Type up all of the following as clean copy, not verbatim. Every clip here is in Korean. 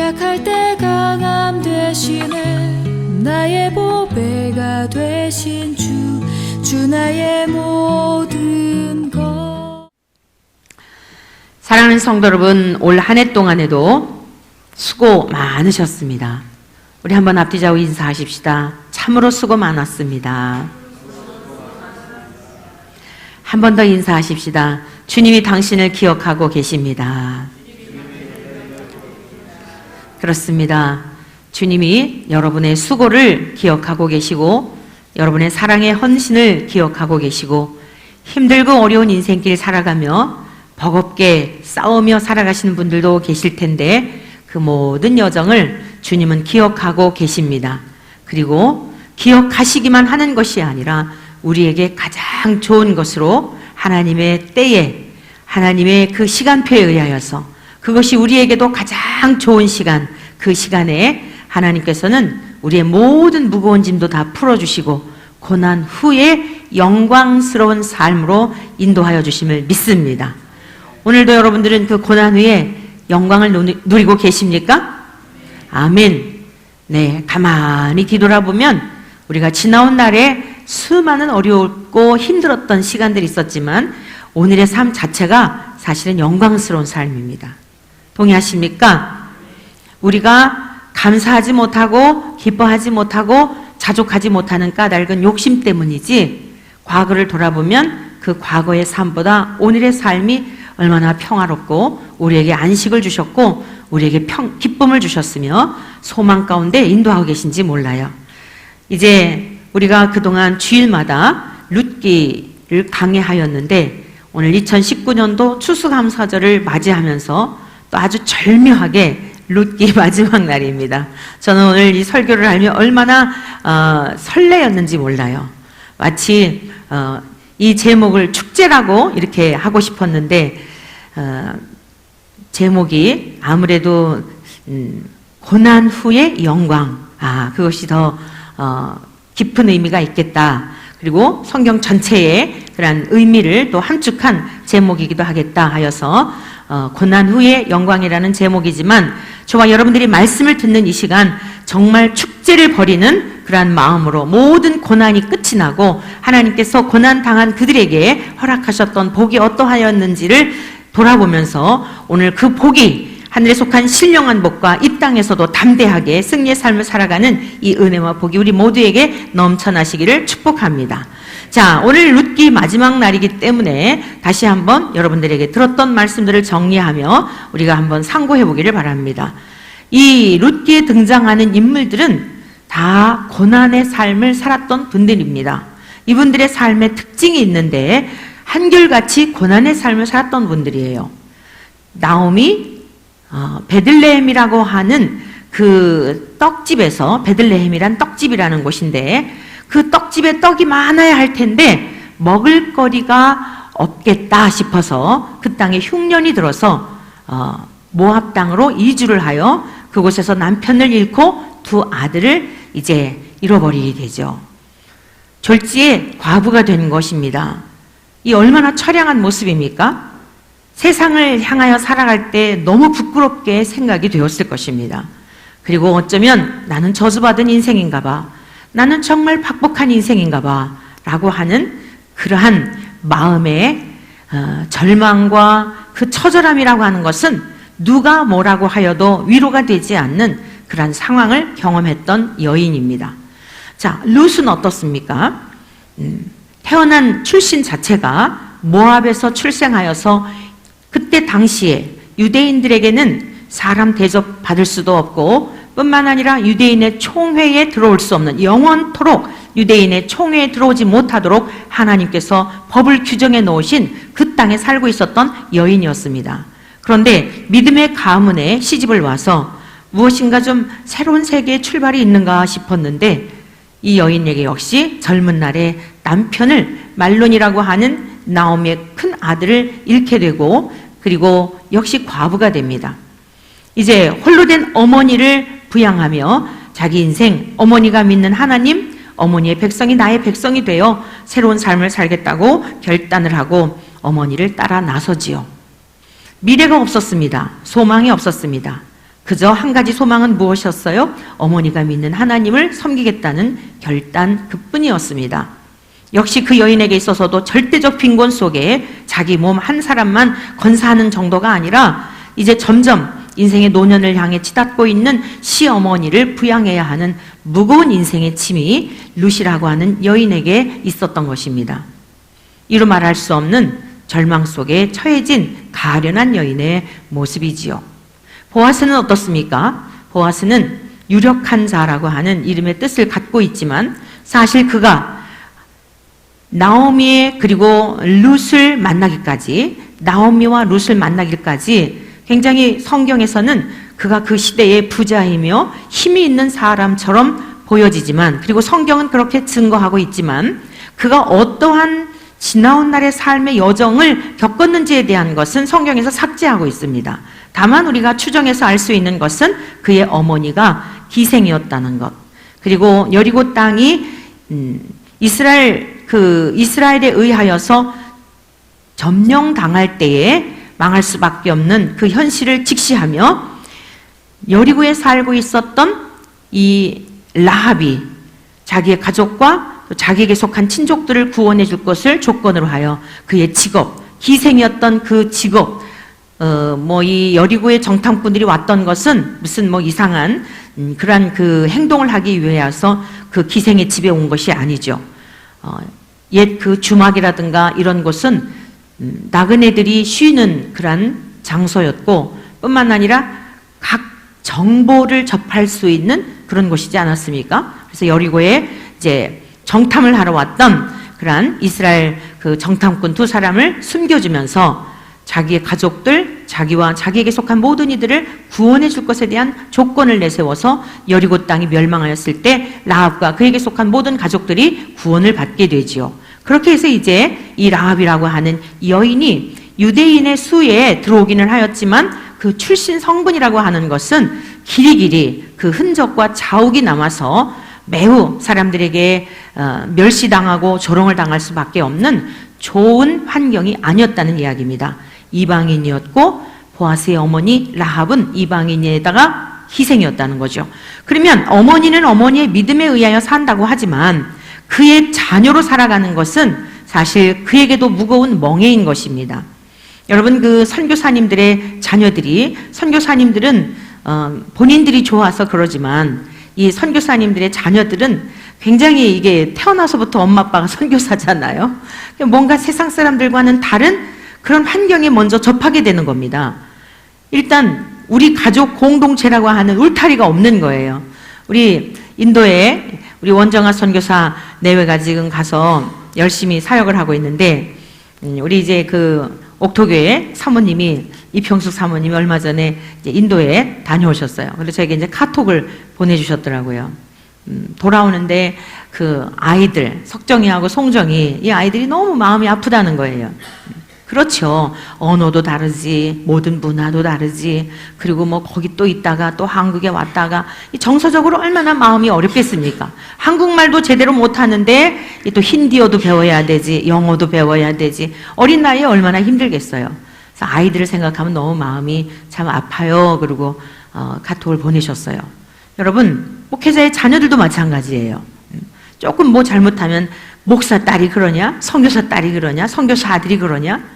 약할 때 강함 되시네. 나의 보배가 되신 주 나의 모든 것. 사랑하는 성도 여러분, 올 한 해 동안에도 수고 많으셨습니다. 우리 한번 앞뒤좌우 인사하십시다. 참으로 수고 많았습니다. 한 번 더 인사하십시다. 주님이 당신을 기억하고 계십니다. 그렇습니다. 주님이 여러분의 수고를 기억하고 계시고 여러분의 사랑의 헌신을 기억하고 계시고 힘들고 어려운 인생길 살아가며 버겁게 싸우며 살아가시는 분들도 계실 텐데 그 모든 여정을 주님은 기억하고 계십니다. 그리고 기억하시기만 하는 것이 아니라 우리에게 가장 좋은 것으로 하나님의 때에 하나님의 그 시간표에 의하여서 그것이 우리에게도 가장 좋은 시간, 그 시간에 하나님께서는 우리의 모든 무거운 짐도 다 풀어주시고 고난 후에 영광스러운 삶으로 인도하여 주심을 믿습니다. 오늘도 여러분들은 그 고난 후에 영광을 누리고 계십니까? 아멘. 네, 가만히 뒤돌아보면 우리가 지나온 날에 수많은 어렵고 힘들었던 기간들이 있었지만 오늘의 삶 자체가 사실은 영광스러운 삶입니다. 동의하십니까? 우리가 감사하지 못하고 기뻐하지 못하고 자족하지 못하는 까닭은 욕심 때문이지 과거를 돌아보면 그 과거의 삶보다 오늘의 삶이 얼마나 평화롭고 우리에게 안식을 주셨고 우리에게 기쁨을 주셨으며 소망 가운데 인도하고 계신지 몰라요. 이제 우리가 그동안 주일마다 룻기를 강해하였는데 오늘 2019년도 추수감사절을 맞이하면서 또 아주 절묘하게 룻기 마지막 날입니다. 저는 오늘 이 설교를 알며 얼마나 설레였는지 몰라요. 마치 이 제목을 축제라고 이렇게 하고 싶었는데 제목이 아무래도 고난 후의 영광, 그것이 더 깊은 의미가 있겠다. 그리고 성경 전체의 그런 의미를 또 함축한 제목이기도 하겠다 하여서 고난 후의 영광이라는 제목이지만 저와 여러분들이 말씀을 듣는 이 시간 정말 축제를 벌이는 그러한 마음으로 모든 고난이 끝이 나고 하나님께서 고난 당한 그들에게 허락하셨던 복이 어떠하였는지를 돌아보면서 오늘 그 복이 하늘에 속한 신령한 복과 이 땅에서도 담대하게 승리의 삶을 살아가는 이 은혜와 복이 우리 모두에게 넘쳐나시기를 축복합니다. 자, 오늘 룻기 마지막 날이기 때문에 다시 한번 여러분들에게 들었던 말씀들을 정리하며 우리가 한번 상고해 보기를 바랍니다. 이 룻기에 등장하는 인물들은 다 고난의 삶을 살았던 분들입니다. 이분들의 삶의 특징이 있는데 한결같이 고난의 삶을 살았던 분들이에요. 나오미 베들레헴이라고 하는 그 떡집에서 베들레헴이란 떡집이라는 곳인데 그 떡집에 떡이 많아야 할 텐데 먹을거리가 없겠다 싶어서 그 땅에 흉년이 들어서 모압 땅으로 이주를 하여 그곳에서 남편을 잃고 두 아들을 이제 잃어버리게 되죠. 졸지에 과부가 된 것입니다. 이 얼마나 처량한 모습입니까? 세상을 향하여 살아갈 때 너무 부끄럽게 생각이 되었을 것입니다. 그리고 어쩌면 나는 저주받은 인생인가 봐, 나는 정말 박복한 인생인가 봐 라고 하는 그러한 마음의 절망과 그 처절함이라고 하는 것은 누가 뭐라고 하여도 위로가 되지 않는 그러한 상황을 경험했던 여인입니다. 자, 룻은 어떻습니까? 태어난 출신 자체가 모압에서 출생하여서 그때 당시에 유대인들에게는 사람 대접 받을 수도 없고 뿐만 아니라 유대인의 총회에 들어올 수 없는 영원토록 유대인의 총회에 들어오지 못하도록 하나님께서 법을 규정해 놓으신 그 땅에 살고 있었던 여인이었습니다. 그런데 믿음의 가문에 시집을 와서 무엇인가 좀 새로운 세계의 출발이 있는가 싶었는데 이 여인에게 역시 젊은 날에 남편을 말론이라고 하는 나오미의 큰 아들을 잃게 되고 그리고 역시 과부가 됩니다. 이제 홀로 된 어머니를 부양하며 자기 인생 어머니가 믿는 하나님, 어머니의 백성이 나의 백성이 되어 새로운 삶을 살겠다고 결단을 하고 어머니를 따라 나서지요. 미래가 없었습니다. 소망이 없었습니다. 그저 한 가지 소망은 무엇이었어요? 어머니가 믿는 하나님을 섬기겠다는 결단 그뿐이었습니다. 역시 그 여인에게 있어서도 절대적 빈곤 속에 자기 몸 한 사람만 건사하는 정도가 아니라 이제 점점 인생의 노년을 향해 치닫고 있는 시어머니를 부양해야 하는 무거운 인생의 짐이 룻이라고 하는 여인에게 있었던 것입니다. 이루 말할 수 없는 절망 속에 처해진 가련한 여인의 모습이지요. 보아스는 어떻습니까? 보아스는 유력한 자라고 하는 이름의 뜻을 갖고 있지만 사실 그가 나오미의 그리고 룻을 만나기까지, 나오미와 룻을 만나기까지 굉장히 성경에서는 그가 그 시대의 부자이며 힘이 있는 사람처럼 보여지지만, 그리고 성경은 그렇게 증거하고 있지만 그가 어떠한 지나온 날의 삶의 여정을 겪었는지에 대한 것은 성경에서 삭제하고 있습니다. 다만 우리가 추정해서 알 수 있는 것은 그의 어머니가 기생이었다는 것, 그리고 여리고 땅이 이스라엘에 의하여서 점령당할 때에 망할 수밖에 없는 그 현실을 직시하며 여리고에 살고 있었던 이 라합이 자기의 가족과 또 자기에게 속한 친족들을 구원해 줄 것을 조건으로 하여 그의 직업, 기생이었던 그 직업, 이 여리고의 정탐꾼들이 왔던 것은 무슨 이상한 그러한 그 행동을 하기 위해서 그 기생의 집에 온 것이 아니죠. 옛 그 주막이라든가 이런 곳은 나그네들이 쉬는 그러한 장소였고, 뿐만 아니라 각 정보를 접할 수 있는 그런 곳이지 않았습니까? 그래서 여리고에 이제 정탐을 하러 왔던 그러한 이스라엘 그 정탐꾼 두 사람을 숨겨주면서 자기의 가족들, 자기와 자기에게 속한 모든 이들을 구원해 줄 것에 대한 조건을 내세워서 여리고 땅이 멸망하였을 때 라합과 그에게 속한 모든 가족들이 구원을 받게 되지요. 그렇게 해서 이제 이 라합이라고 하는 여인이 유대인의 수에 들어오기는 하였지만 그 출신 성분이라고 하는 것은 길이길이 그 흔적과 자욱이 남아서 매우 사람들에게 멸시당하고 조롱을 당할 수밖에 없는 좋은 환경이 아니었다는 이야기입니다. 이방인이었고 보아스의 어머니 라합은 이방인에다가 희생이었다는 거죠. 그러면 어머니는 어머니의 믿음에 의하여 산다고 하지만 그의 자녀로 살아가는 것은 사실 그에게도 무거운 멍해인 것입니다. 여러분, 그 선교사님들의 자녀들이, 선교사님들은 본인들이 좋아서 그러지만 이 선교사님들의 자녀들은 굉장히 이게 태어나서부터 엄마 아빠가 선교사잖아요. 뭔가 세상 사람들과는 다른 그런 환경에 먼저 접하게 되는 겁니다. 일단 우리 가족 공동체라고 하는 울타리가 없는 거예요. 우리 인도에 우리 원정아 선교사 내외가 지금 가서 열심히 사역을 하고 있는데, 우리 이제 그 옥토교회 사모님이, 이평숙 사모님이 얼마 전에 이제 인도에 다녀오셨어요. 그래서 저에게 이제 카톡을 보내주셨더라고요. 돌아오는데 그 아이들, 석정이하고 송정이, 이 아이들이 너무 마음이 아프다는 거예요. 그렇죠. 언어도 다르지, 모든 문화도 다르지, 그리고 거기 또 있다가 또 한국에 왔다가 정서적으로 얼마나 마음이 어렵겠습니까? 한국말도 제대로 못하는데 또 힌디어도 배워야 되지, 영어도 배워야 되지, 어린 나이에 얼마나 힘들겠어요. 그래서 아이들을 생각하면 너무 마음이 참 아파요. 그리고 카톡을 보내셨어요. 여러분, 목회자의 자녀들도 마찬가지예요. 조금 잘못하면 목사 딸이 그러냐? 선교사 딸이 그러냐? 선교사 아들이 그러냐?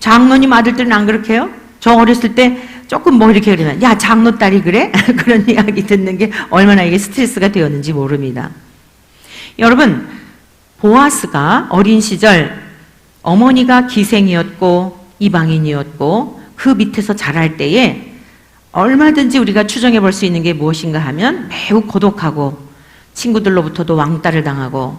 장로님 아들들은 안 그렇게 해요? 저 어렸을 때 조금 이렇게 그러면 야, 장로 딸이 그래? 그런 이야기 듣는 게 얼마나 이게 스트레스가 되었는지 모릅니다. 여러분, 보아스가 어린 시절 어머니가 기생이었고 이방인이었고 그 밑에서 자랄 때에 얼마든지 우리가 추정해 볼 수 있는 게 무엇인가 하면 매우 고독하고 친구들로부터도 왕따를 당하고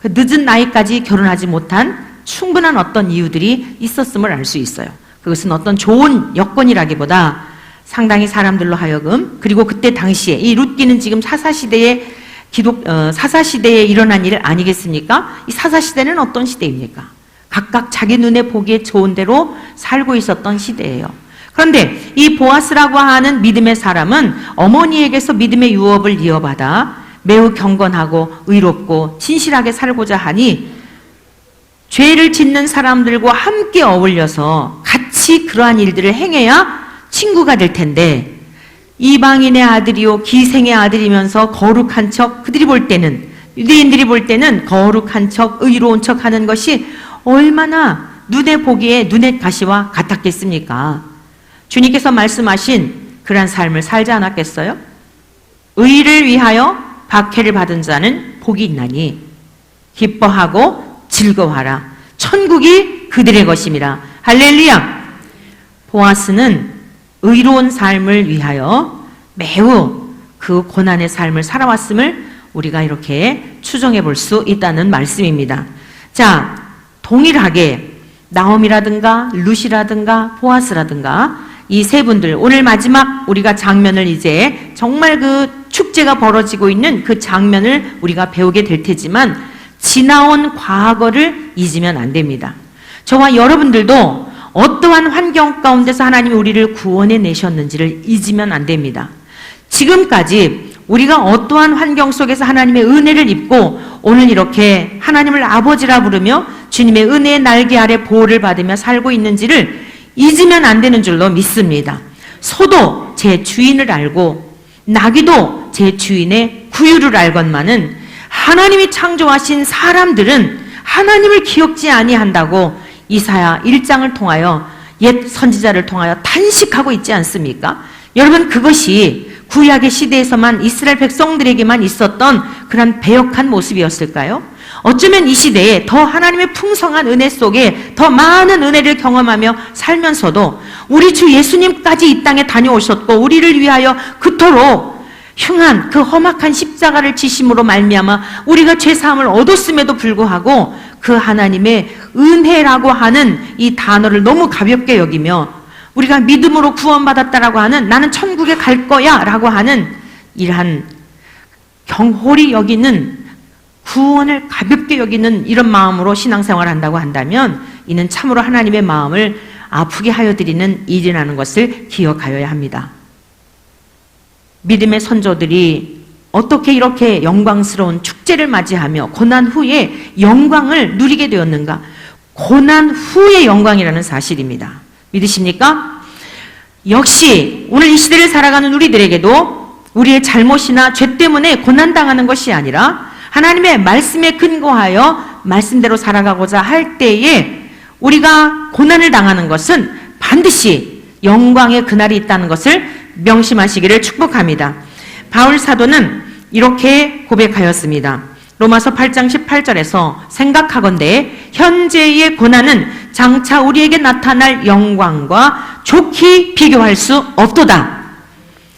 그 늦은 나이까지 결혼하지 못한 충분한 어떤 이유들이 있었음을 알 수 있어요. 그것은 어떤 좋은 여건이라기보다 상당히 사람들로 하여금, 그리고 그때 당시에 이 룻기는 지금 사사시대에 사사시대에 일어난 일 아니겠습니까? 이 사사시대는 어떤 시대입니까? 각각 자기 눈에 보기에 좋은 대로 살고 있었던 시대예요. 그런데 이 보아스라고 하는 믿음의 사람은 어머니에게서 믿음의 유업을 이어받아 매우 경건하고 의롭고 진실하게 살고자 하니 죄를 짓는 사람들과 함께 어울려서 같이 그러한 일들을 행해야 친구가 될 텐데 이방인의 아들이요 기생의 아들이면서 거룩한 척, 그들이 볼 때는, 유대인들이 볼 때는 거룩한 척, 의로운 척 하는 것이 얼마나 눈에 보기에 눈의 가시와 같았겠습니까? 주님께서 말씀하신 그러한 삶을 살지 않았겠어요? 의를 위하여 박해를 받은 자는 복이 있나니 기뻐하고 즐거워하라. 천국이 그들의 것임이라. 할렐루야. 보아스는 의로운 삶을 위하여 매우 그 고난의 삶을 살아왔음을 우리가 이렇게 추정해 볼 수 있다는 말씀입니다. 자, 동일하게 나옴이라든가 룻이라든가 보아스라든가 이 세 분들, 오늘 마지막 우리가 장면을 이제 정말 그 축제가 벌어지고 있는 그 장면을 우리가 배우게 될 테지만 지나온 과거를 잊으면 안 됩니다. 저와 여러분들도 어떠한 환경 가운데서 하나님이 우리를 구원해 내셨는지를 잊으면 안 됩니다. 지금까지 우리가 어떠한 환경 속에서 하나님의 은혜를 입고 오늘 이렇게 하나님을 아버지라 부르며 주님의 은혜의 날개 아래 보호를 받으며 살고 있는지를 잊으면 안 되는 줄로 믿습니다. 소도 제 주인을 알고 나귀도 제 주인의 구유를 알건만은 하나님이 창조하신 사람들은 하나님을 기억지 아니한다고 이사야 1장을 통하여 옛 선지자를 통하여 탄식하고 있지 않습니까? 여러분, 그것이 구약의 시대에서만 이스라엘 백성들에게만 있었던 그런 배역한 모습이었을까요? 어쩌면 이 시대에 더 하나님의 풍성한 은혜 속에 더 많은 은혜를 경험하며 살면서도 우리 주 예수님까지 이 땅에 다녀오셨고 우리를 위하여 그토록 흉한 그 험악한 십자가를 지심으로 말미암아 우리가 죄사함을 얻었음에도 불구하고 그 하나님의 은혜라고 하는 이 단어를 너무 가볍게 여기며 우리가 믿음으로 구원받았다라고 하는 나는 천국에 갈 거야 라고 하는 이러한 경홀히 여기는 구원을 가볍게 여기는 이런 마음으로 신앙생활을 한다고 한다면 이는 참으로 하나님의 마음을 아프게 하여 드리는 일이라는 것을 기억하여야 합니다. 믿음의 선조들이 어떻게 이렇게 영광스러운 축제를 맞이하며 고난 후에 영광을 누리게 되었는가? 고난 후의 영광이라는 사실입니다. 믿으십니까? 역시 오늘 이 시대를 살아가는 우리들에게도 우리의 잘못이나 죄 때문에 고난당하는 것이 아니라 하나님의 말씀에 근거하여 말씀대로 살아가고자 할 때에 우리가 고난을 당하는 것은 반드시 영광의 그날이 있다는 것을 명심하시기를 축복합니다. 바울 사도는 이렇게 고백하였습니다. 로마서 8장 18절에서 생각하건대 현재의 고난은 장차 우리에게 나타날 영광과 좋게 비교할 수 없도다.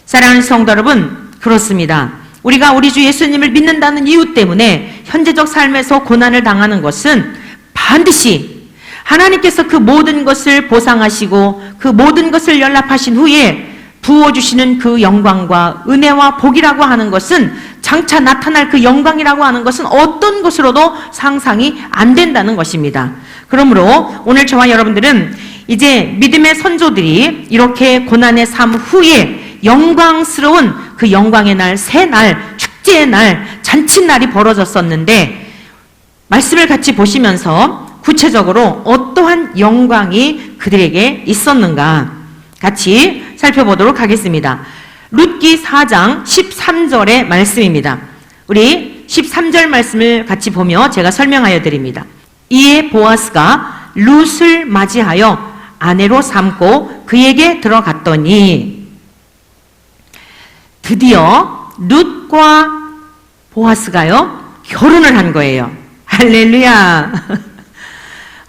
사랑하는 성도 여러분, 그렇습니다. 우리가 우리 주 예수님을 믿는다는 이유 때문에 현재적 삶에서 고난을 당하는 것은 반드시 하나님께서 그 모든 것을 보상하시고 그 모든 것을 연락하신 후에 부어주시는 그 영광과 은혜와 복이라고 하는 것은 장차 나타날 그 영광이라고 하는 것은 어떤 것으로도 상상이 안 된다는 것입니다. 그러므로 오늘 저와 여러분들은 이제 믿음의 선조들이 이렇게 고난의 삶 후에 영광스러운 그 영광의 날, 새 날, 축제의 날, 잔칫날이 벌어졌었는데 말씀을 같이 보시면서 구체적으로 어떠한 영광이 그들에게 있었는가 같이 살펴보도록 하겠습니다. 룻기 4장 13절의 말씀입니다. 우리 13절 말씀을 같이 보며 제가 설명하여 드립니다. 이에 보아스가 룻을 맞이하여 아내로 삼고 그에게 들어갔더니 드디어 룻과 보아스가요 결혼을 한 거예요. 할렐루야.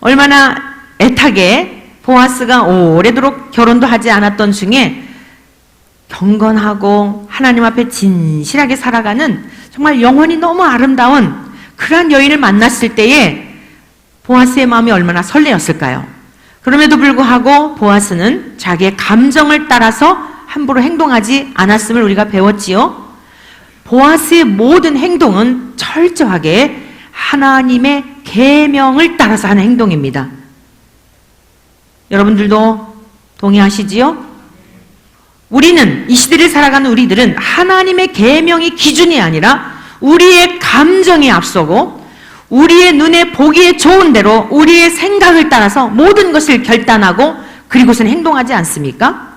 얼마나 애타게 보아스가 오래도록 결혼도 하지 않았던 중에 경건하고 하나님 앞에 진실하게 살아가는 정말 영혼이 너무 아름다운 그러한 여인을 만났을 때에 보아스의 마음이 얼마나 설레었을까요? 그럼에도 불구하고 보아스는 자기의 감정을 따라서 함부로 행동하지 않았음을 우리가 배웠지요. 보아스의 모든 행동은 철저하게 하나님의 계명을 따라서 하는 행동입니다. 여러분들도 동의하시지요? 우리는 이 시대를 살아가는 우리들은 하나님의 계명이 기준이 아니라 우리의 감정이 앞서고 우리의 눈에 보기에 좋은 대로 우리의 생각을 따라서 모든 것을 결단하고 그리고선 행동하지 않습니까?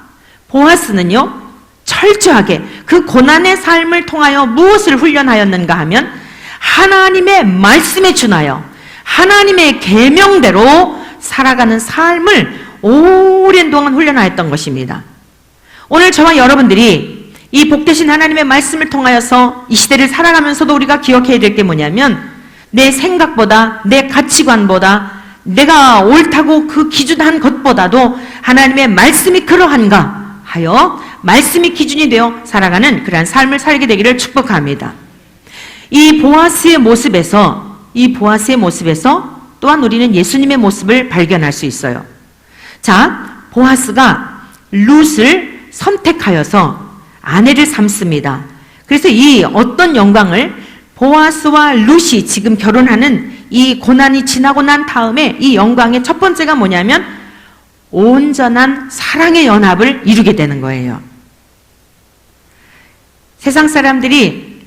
보아스는요 철저하게 그 고난의 삶을 통하여 무엇을 훈련하였는가 하면 하나님의 말씀에 준하여 하나님의 계명대로 살아가는 삶을 오랜 동안 훈련하였던 것입니다. 오늘 저와 여러분들이 이 복되신 하나님의 말씀을 통하여서 이 시대를 살아가면서도 우리가 기억해야 될 게 뭐냐면 내 생각보다 내 가치관보다 내가 옳다고 그 기준한 것보다도 하나님의 말씀이 그러한가 하여 말씀이 기준이 되어 살아가는 그러한 삶을 살게 되기를 축복합니다. 이 보아스의 모습에서 또한 우리는 예수님의 모습을 발견할 수 있어요. 자, 보아스가 룻을 선택하여서 아내를 삼습니다. 그래서 이 어떤 영광을 보아스와 룻이 지금 결혼하는 이 고난이 지나고 난 다음에 이 영광의 첫 번째가 뭐냐면 온전한 사랑의 연합을 이루게 되는 거예요. 세상 사람들이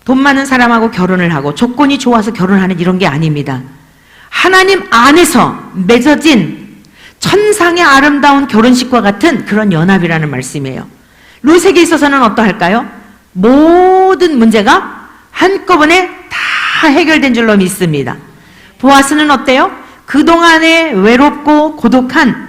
돈 많은 사람하고 결혼을 하고 조건이 좋아서 결혼하는 이런 게 아닙니다. 하나님 안에서 맺어진 천상의 아름다운 결혼식과 같은 그런 연합이라는 말씀이에요. 룻에게 있어서는 어떠할까요? 모든 문제가 한꺼번에 다 해결된 줄로 믿습니다. 보아스는 어때요? 그동안에 외롭고 고독한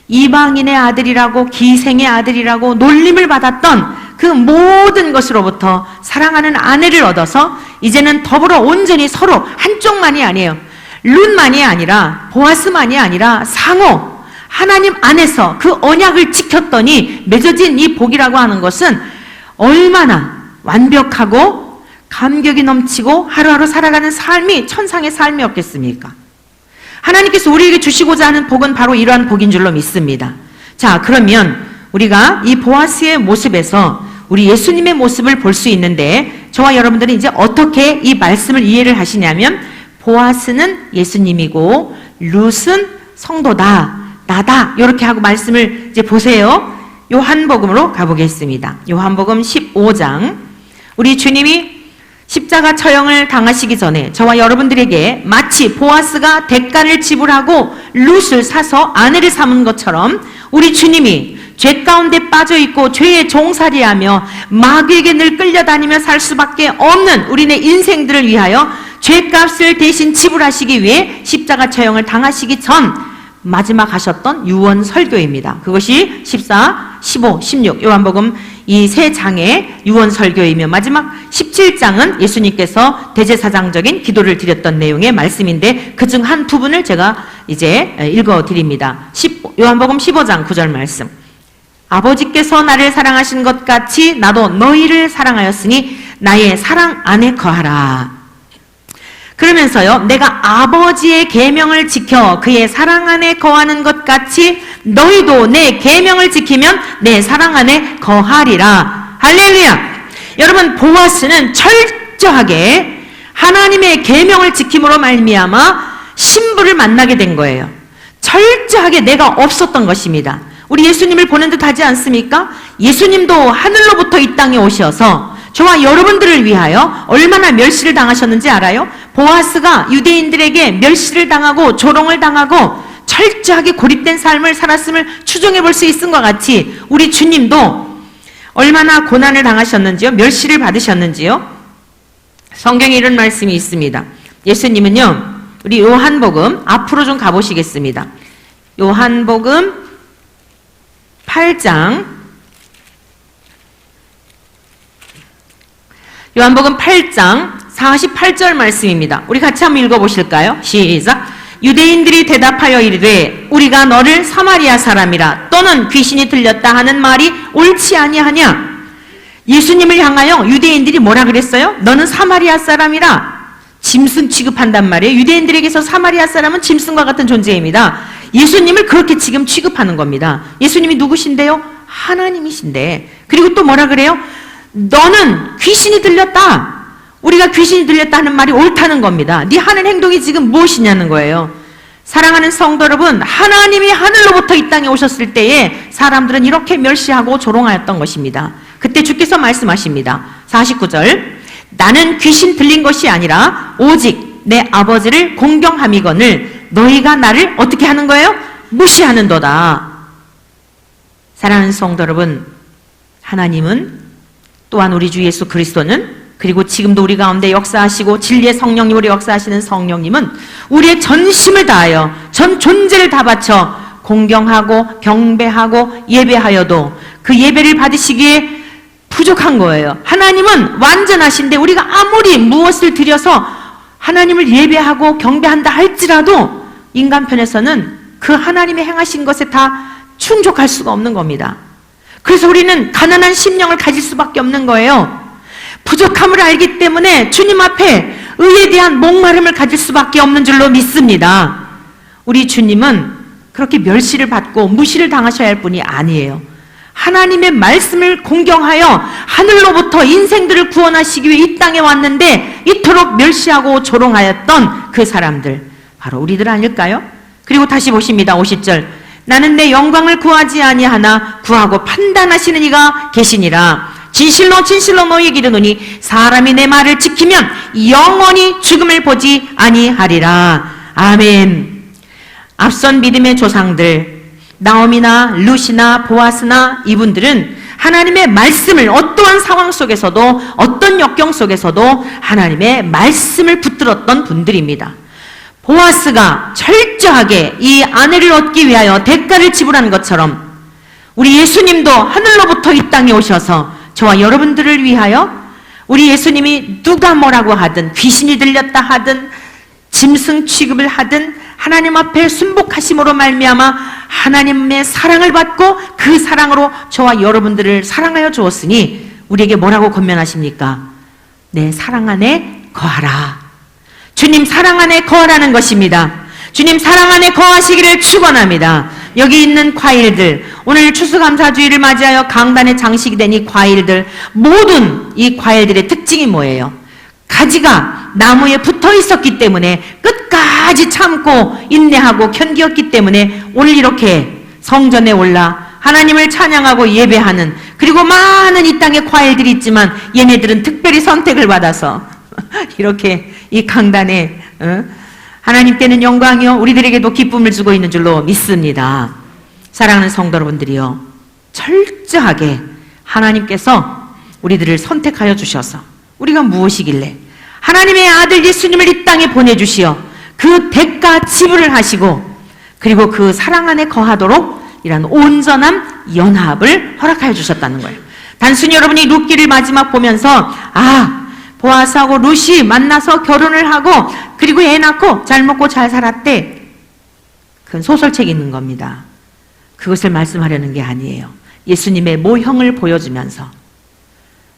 이방인의 아들이라고 기생의 아들이라고 놀림을 받았던 그 모든 것으로부터 사랑하는 아내를 얻어서 이제는 더불어 온전히 서로 한쪽만이 아니에요. 룻만이 아니라 보아스만이 아니라 상호 하나님 안에서 그 언약을 지켰더니 맺어진 이 복이라고 하는 것은 얼마나 완벽하고 감격이 넘치고 하루하루 살아가는 삶이 천상의 삶이었겠습니까? 하나님께서 우리에게 주시고자 하는 복은 바로 이러한 복인 줄로 믿습니다. 자, 그러면 우리가 이 보아스의 모습에서 우리 예수님의 모습을 볼 수 있는데 저와 여러분들은 이제 어떻게 이 말씀을 이해를 하시냐면 보아스는 예수님이고 룻은 성도다, 나다 이렇게 하고 말씀을 이제 보세요. 요한복음으로 가보겠습니다. 요한복음 15장 우리 주님이 십자가 처형을 당하시기 전에 저와 여러분들에게 마치 보아스가 대가를 지불하고 룻을 사서 아내를 삼은 것처럼 우리 주님이 죄 가운데 빠져있고 죄에 종살이하며 마귀에게 늘 끌려다니며 살 수밖에 없는 우리네 인생들을 위하여 죄값을 대신 지불하시기 위해 십자가 처형을 당하시기 전 마지막 하셨던 유언 설교입니다. 그것이 14, 15, 16 요한복음 이 세 장의 유언 설교이며 마지막 17장은 예수님께서 대제사장적인 기도를 드렸던 내용의 말씀인데 그중 한 부분을 제가 이제 읽어드립니다. 요한복음 15장 9절 말씀. 아버지께서 나를 사랑하신 것 같이 나도 너희를 사랑하였으니 나의 사랑 안에 거하라. 그러면서요, 내가 아버지의 계명을 지켜 그의 사랑 안에 거하는 것 같이 너희도 내 계명을 지키면 내 사랑 안에 거하리라. 할렐루야. 여러분, 보아스는 철저하게 하나님의 계명을 지킴으로 말미암아 신부를 만나게 된 거예요. 철저하게 내가 없었던 것입니다. 우리 예수님을 보는 듯 하지 않습니까? 예수님도 하늘로부터 이 땅에 오셔서 저와 여러분들을 위하여 얼마나 멸시를 당하셨는지 알아요? 보아스가 유대인들에게 멸시를 당하고 조롱을 당하고 철저하게 고립된 삶을 살았음을 추정해 볼 수 있은 것 같이 우리 주님도 얼마나 고난을 당하셨는지요? 멸시를 받으셨는지요? 성경에 이런 말씀이 있습니다. 예수님은요, 우리 요한복음 앞으로 좀 가보시겠습니다. 요한복음 8장 요한복음 8장 48절 말씀입니다. 우리 같이 한번 읽어보실까요? 시작. 유대인들이 대답하여 이르되 우리가 너를 사마리아 사람이라 또는 귀신이 들렸다 하는 말이 옳지 아니하냐. 예수님을 향하여 유대인들이 뭐라 그랬어요? 너는 사마리아 사람이라. 짐승 취급한단 말이에요. 유대인들에게서 사마리아 사람은 짐승과 같은 존재입니다. 예수님을 그렇게 지금 취급하는 겁니다. 예수님이 누구신데요? 하나님이신데. 그리고 또 뭐라 그래요? 너는 귀신이 들렸다. 우리가 귀신이 들렸다 하는 말이 옳다는 겁니다. 네 하는 행동이 지금 무엇이냐는 거예요. 사랑하는 성도 여러분, 하나님이 하늘로부터 이 땅에 오셨을 때에 사람들은 이렇게 멸시하고 조롱하였던 것입니다. 그때 주께서 말씀하십니다. 49절. 나는 귀신 들린 것이 아니라 오직 내 아버지를 공경함이거늘 너희가 나를 어떻게 하는 거예요? 무시하는도다. 사랑하는 성도 여러분, 하나님은 또한 우리 주 예수 그리스도는 그리고 지금도 우리 가운데 역사하시고 진리의 성령님으로 역사하시는 성령님은 우리의 전심을 다하여 전 존재를 다 바쳐 공경하고 경배하고 예배하여도 그 예배를 받으시기에 부족한 거예요. 하나님은 완전하신데 우리가 아무리 무엇을 드려서 하나님을 예배하고 경배한다 할지라도 인간 편에서는 그 하나님의 행하신 것에 다 충족할 수가 없는 겁니다. 그래서 우리는 가난한 심령을 가질 수밖에 없는 거예요. 부족함을 알기 때문에 주님 앞에 의에 대한 목마름을 가질 수밖에 없는 줄로 믿습니다. 우리 주님은 그렇게 멸시를 받고 무시를 당하셔야 할 분이 아니에요. 하나님의 말씀을 공경하여 하늘로부터 인생들을 구원하시기 위해 이 땅에 왔는데 이토록 멸시하고 조롱하였던 그 사람들, 바로 우리들 아닐까요? 그리고 다시 보십니다. 50절. 나는 내 영광을 구하지 아니하나 구하고 판단하시는 이가 계시니라. 진실로 진실로 너희에게 이르노니 사람이 내 말을 지키면 영원히 죽음을 보지 아니하리라. 아멘. 앞선 믿음의 조상들 나옴이나 룻이나 보아스나 이분들은 하나님의 말씀을 어떠한 상황 속에서도 어떤 역경 속에서도 하나님의 말씀을 붙들었던 분들입니다. 보아스가 철저하게 이 아내를 얻기 위하여 대가를 지불한 것처럼 우리 예수님도 하늘로부터 이 땅에 오셔서 저와 여러분들을 위하여 우리 예수님이 누가 뭐라고 하든 귀신이 들렸다 하든 짐승 취급을 하든 하나님 앞에 순복하심으로 말미암아 하나님의 사랑을 받고 그 사랑으로 저와 여러분들을 사랑하여 주었으니 우리에게 뭐라고 권면하십니까? 내 사랑 안에 거하라. 주님 사랑 안에 거하라는 것입니다. 주님 사랑 안에 거하시기를 축원합니다. 여기 있는 과일들, 오늘 추수감사주의를 맞이하여 강단의 장식이 된 이 과일들, 모든 이 과일들의 특징이 뭐예요? 가지가 나무에 붙어 있었기 때문에 끝까지 참고 인내하고 견디었기 때문에 오늘 이렇게 성전에 올라 하나님을 찬양하고 예배하는, 그리고 많은 이 땅에 과일들이 있지만 얘네들은 특별히 선택을 받아서 이렇게 이 강단에 하나님께는 영광이요 우리들에게도 기쁨을 주고 있는 줄로 믿습니다. 사랑하는 성도 여러분들이요, 철저하게 하나님께서 우리들을 선택하여 주셔서 우리가 무엇이길래 하나님의 아들 예수님을 이 땅에 보내주시어 그 대가 지불을 하시고 그리고 그 사랑 안에 거하도록 이런 온전한 연합을 허락하여 주셨다는 거예요. 단순히 여러분이 룻기를 마지막 보면서 보아스하고 룻이 만나서 결혼을 하고 그리고 애 낳고 잘 먹고 잘 살았대, 그건 소설책이 있는 겁니다. 그것을 말씀하려는 게 아니에요. 예수님의 모형을 보여주면서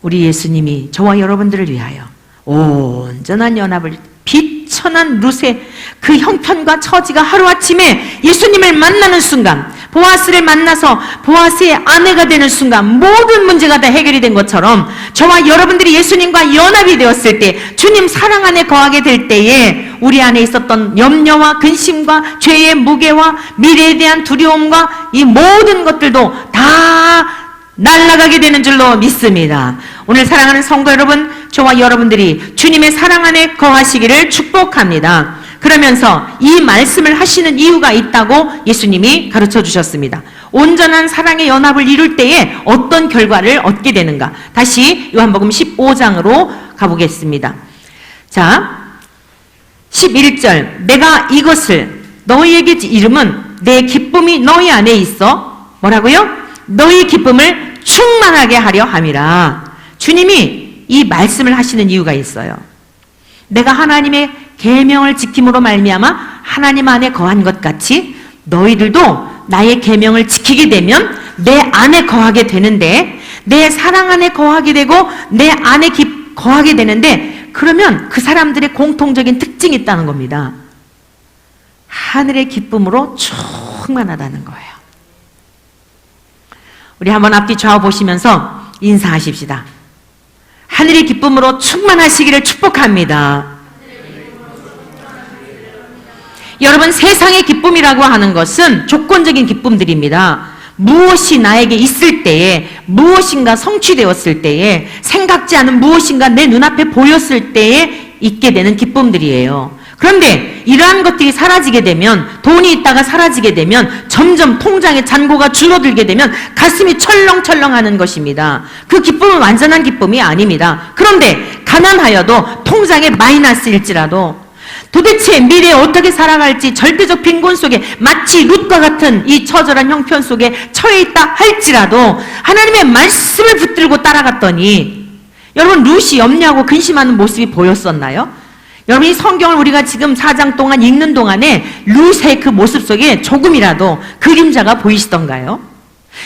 우리 예수님이 저와 여러분들을 위하여 온전한 연합을, 비천한 룻의 그 형편과 처지가 하루아침에 예수님을 만나는 순간, 보아스를 만나서 보아스의 아내가 되는 순간 모든 문제가 다 해결이 된 것처럼 저와 여러분들이 예수님과 연합이 되었을 때, 주님 사랑 안에 거하게 될 때에 우리 안에 있었던 염려와 근심과 죄의 무게와 미래에 대한 두려움과 이 모든 것들도 다 날아가게 되는 줄로 믿습니다. 오늘 사랑하는 성도 여러분, 저와 여러분들이 주님의 사랑 안에 거하시기를 축복합니다. 그러면서 이 말씀을 하시는 이유가 있다고 예수님이 가르쳐 주셨습니다. 온전한 사랑의 연합을 이룰 때에 어떤 결과를 얻게 되는가. 다시 요한복음 15장으로 가보겠습니다. 자, 11절. 내가 이것을 너희에게 이름은 내 기쁨이 너희 안에 있어 뭐라고요? 너희 기쁨을 충만하게 하려 함이라. 주님이 이 말씀을 하시는 이유가 있어요. 내가 하나님의 계명을 지킴으로 말미암아 하나님 안에 거한 것 같이 너희들도 나의 계명을 지키게 되면 내 안에 거하게 되는데, 내 사랑 안에 거하게 되고 내 안에 거하게 되는데, 그러면 그 사람들의 공통적인 특징이 있다는 겁니다. 하늘의 기쁨으로 충만하다는 거예요. 우리 한번 앞뒤 좌우 보시면서 인사하십시다. 하늘의 기쁨으로 충만하시기를 축복합니다. 여러분, 세상의 기쁨이라고 하는 것은 조건적인 기쁨들입니다. 무엇이 나에게 있을 때에, 무엇인가 성취되었을 때에, 생각지 않은 무엇인가 내 눈앞에 보였을 때에 있게 되는 기쁨들이에요. 그런데 이러한 것들이 사라지게 되면, 돈이 있다가 사라지게 되면 점점 통장의 잔고가 줄어들게 되면 가슴이 철렁철렁하는 것입니다. 그 기쁨은 완전한 기쁨이 아닙니다. 그런데 가난하여도 통장에 마이너스일지라도 도대체 미래에 어떻게 살아갈지 절대적 빈곤 속에 마치 룻과 같은 이 처절한 형편 속에 처해 있다 할지라도 하나님의 말씀을 붙들고 따라갔더니, 여러분 룻이 염려하고 근심하는 모습이 보였었나요? 여러분 이 성경을 우리가 지금 4장 동안 읽는 동안에 룻의 그 모습 속에 조금이라도 그림자가 보이시던가요?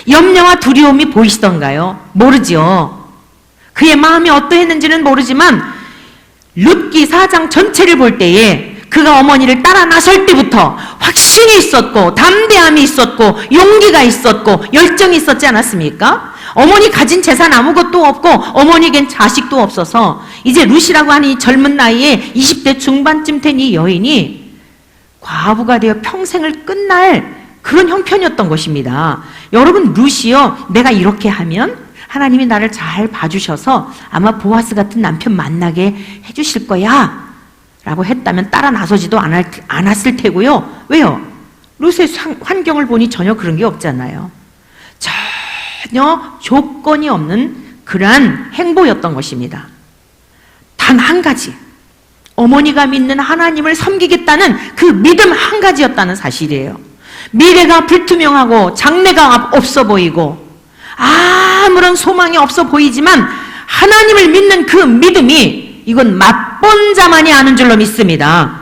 염려와 두려움이 보이시던가요? 모르지요. 그의 마음이 어떠했는지는 모르지만 룻기 4장 전체를 볼 때에 그가 어머니를 따라 나설 때부터 확신이 있었고 담대함이 있었고 용기가 있었고 열정이 있었지 않았습니까? 어머니 가진 재산 아무것도 없고 어머니에겐 자식도 없어서 이제 룻이라고 하는 이 젊은 나이에 20대 중반쯤 된 이 여인이 과부가 되어 평생을 끝날 그런 형편이었던 것입니다. 여러분 룻이요, 내가 이렇게 하면 하나님이 나를 잘 봐주셔서 아마 보아스 같은 남편 만나게 해주실 거야 라고 했다면 따라 나서지도 않았을 테고요. 왜요? 룻의 환경을 보니 전혀 그런 게 없잖아요. 전혀 조건이 없는 그러한 행보였던 것입니다. 단 한 가지, 어머니가 믿는 하나님을 섬기겠다는 그 믿음 한 가지였다는 사실이에요. 미래가 불투명하고 장래가 없어 보이고 아무런 소망이 없어 보이지만 하나님을 믿는 그 믿음이, 이건 맛본 자만이 아는 줄로 믿습니다.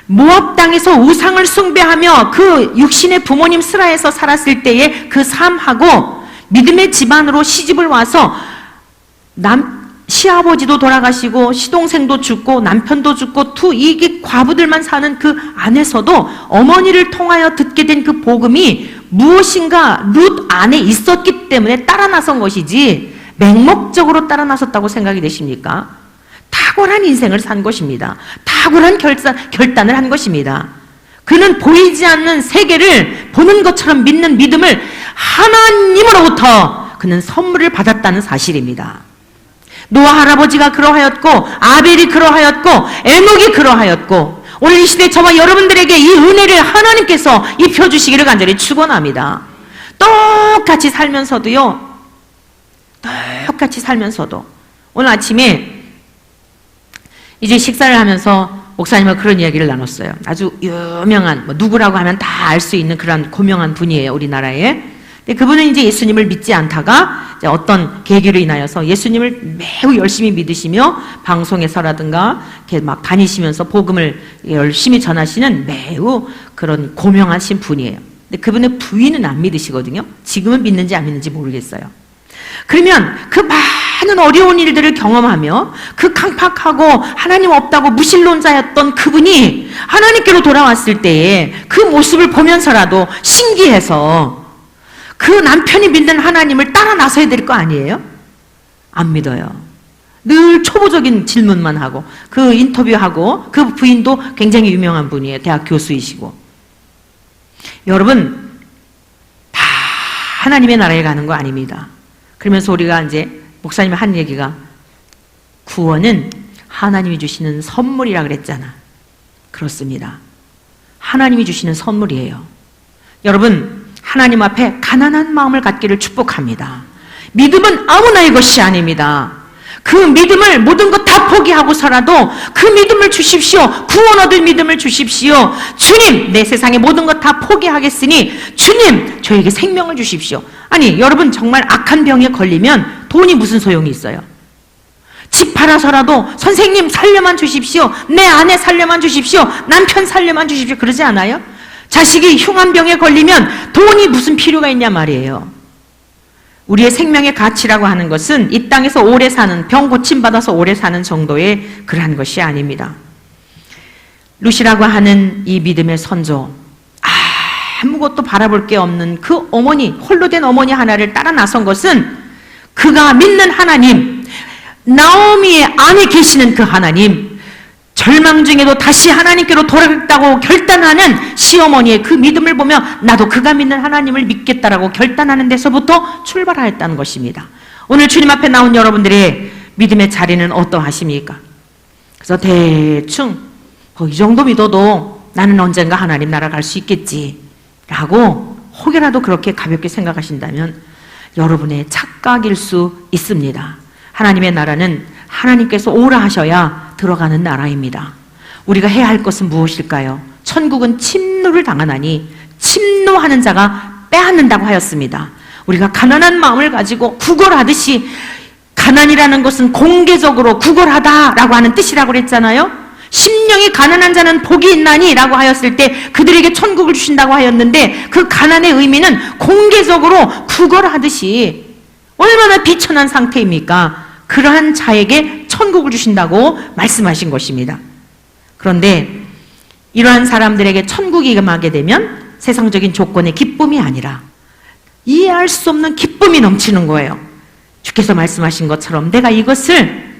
모압 땅에서 우상을 숭배하며 그 육신의 부모님 슬하에서 살았을 때의 그 삶하고 믿음의 집안으로 시집을 와서 시아버지도 돌아가시고 시동생도 죽고 남편도 죽고 이게 과부들만 사는 그 안에서도 어머니를 통하여 듣게 된 그 복음이 무엇인가 룻 안에 있었기 때문에 따라 나선 것이지 맹목적으로 따라 나섰다고 생각이 되십니까? 탁월한 인생을 산 것입니다. 탁월한 결단을 한 것입니다. 그는 보이지 않는 세계를 보는 것처럼 믿는 믿음을 하나님으로부터 그는 선물을 받았다는 사실입니다. 노아 할아버지가 그러하였고 아벨이 그러하였고 에녹이 그러하였고 오늘 이 시대 저와 여러분들에게 이 은혜를 하나님께서 입혀주시기를 간절히 축원합니다. 똑같이 살면서도요, 똑같이 살면서도 오늘 아침에 이제 식사를 하면서 목사님과 그런 이야기를 나눴어요. 아주 유명한, 누구라고 하면 다 알 수 있는 그런 고명한 분이에요, 우리나라에. 근데 그분은 이제 예수님을 믿지 않다가 이제 어떤 계기로 인하여서 예수님을 매우 열심히 믿으시며 방송에서라든가 이렇게 막 다니시면서 복음을 열심히 전하시는 매우 그런 고명하신 분이에요. 근데 그분의 부인은 안 믿으시거든요. 지금은 믿는지 안 믿는지 모르겠어요. 그러면 그 많은 어려운 일들을 경험하며 그 강팍하고 하나님 없다고 무신론자였던 그분이 하나님께로 돌아왔을 때에 그 모습을 보면서라도 신기해서 그 남편이 믿는 하나님을 따라 나서야 될 거 아니에요? 안 믿어요. 늘 초보적인 질문만 하고 그 인터뷰하고 그 부인도 굉장히 유명한 분이에요. 대학 교수이시고. 여러분 다 하나님의 나라에 가는 거 아닙니다. 그러면서 우리가 이제 목사님이 한 얘기가 구원은 하나님이 주시는 선물이라 그랬잖아. 그렇습니다. 하나님이 주시는 선물이에요. 여러분 하나님 앞에 가난한 마음을 갖기를 축복합니다. 믿음은 아무나의 것이 아닙니다. 그 믿음을 모든 것 다 포기하고서라도 그 믿음을 주십시오. 구원 얻을 믿음을 주십시오. 주님, 내 세상의 모든 것 다 포기하겠으니 주님, 저에게 생명을 주십시오. 아니, 여러분 정말 악한 병에 걸리면 돈이 무슨 소용이 있어요? 집 팔아서라도 선생님 살려만 주십시오. 내 아내 살려만 주십시오. 남편 살려만 주십시오. 그러지 않아요? 자식이 흉한병에 걸리면 돈이 무슨 필요가 있냐 말이에요. 우리의 생명의 가치라고 하는 것은 이 땅에서 오래 사는, 병 고침받아서 오래 사는 정도의 그러한 것이 아닙니다. 룻이라고 하는 이 믿음의 선조, 아무것도 바라볼 게 없는 그 어머니, 홀로 된 어머니 하나를 따라 나선 것은 그가 믿는 하나님, 나오미의 안에 계시는 그 하나님, 절망 중에도 다시 하나님께로 돌아가겠다고 결단하는 시어머니의 그 믿음을 보며 나도 그가 믿는 하나님을 믿겠다라고 결단하는 데서부터 출발하였다는 것입니다. 오늘 주님 앞에 나온 여러분들의 믿음의 자리는 어떠하십니까? 그래서 대충 이 정도 믿어도 나는 언젠가 하나님 나라 갈 수 있겠지 라고 혹여라도 그렇게 가볍게 생각하신다면 여러분의 착각일 수 있습니다. 하나님의 나라는 하나님께서 오라 하셔야 들어가는 나라입니다. 우리가 해야 할 것은 무엇일까요? 천국은 침노를 당하나니 침노하는 자가 빼앗는다고 하였습니다. 우리가 가난한 마음을 가지고 구걸하듯이, 가난이라는 것은 공개적으로 구걸하다라고 하는 뜻이라고 그랬잖아요. 심령이 가난한 자는 복이 있나니 라고 하였을 때 그들에게 천국을 주신다고 하였는데, 그 가난의 의미는 공개적으로 구걸하듯이 얼마나 비천한 상태입니까? 그러한 자에게 천국을 주신다고 말씀하신 것입니다. 그런데 이러한 사람들에게 천국이 임하게 되면 세상적인 조건의 기쁨이 아니라 이해할 수 없는 기쁨이 넘치는 거예요. 주께서 말씀하신 것처럼 내가 이것을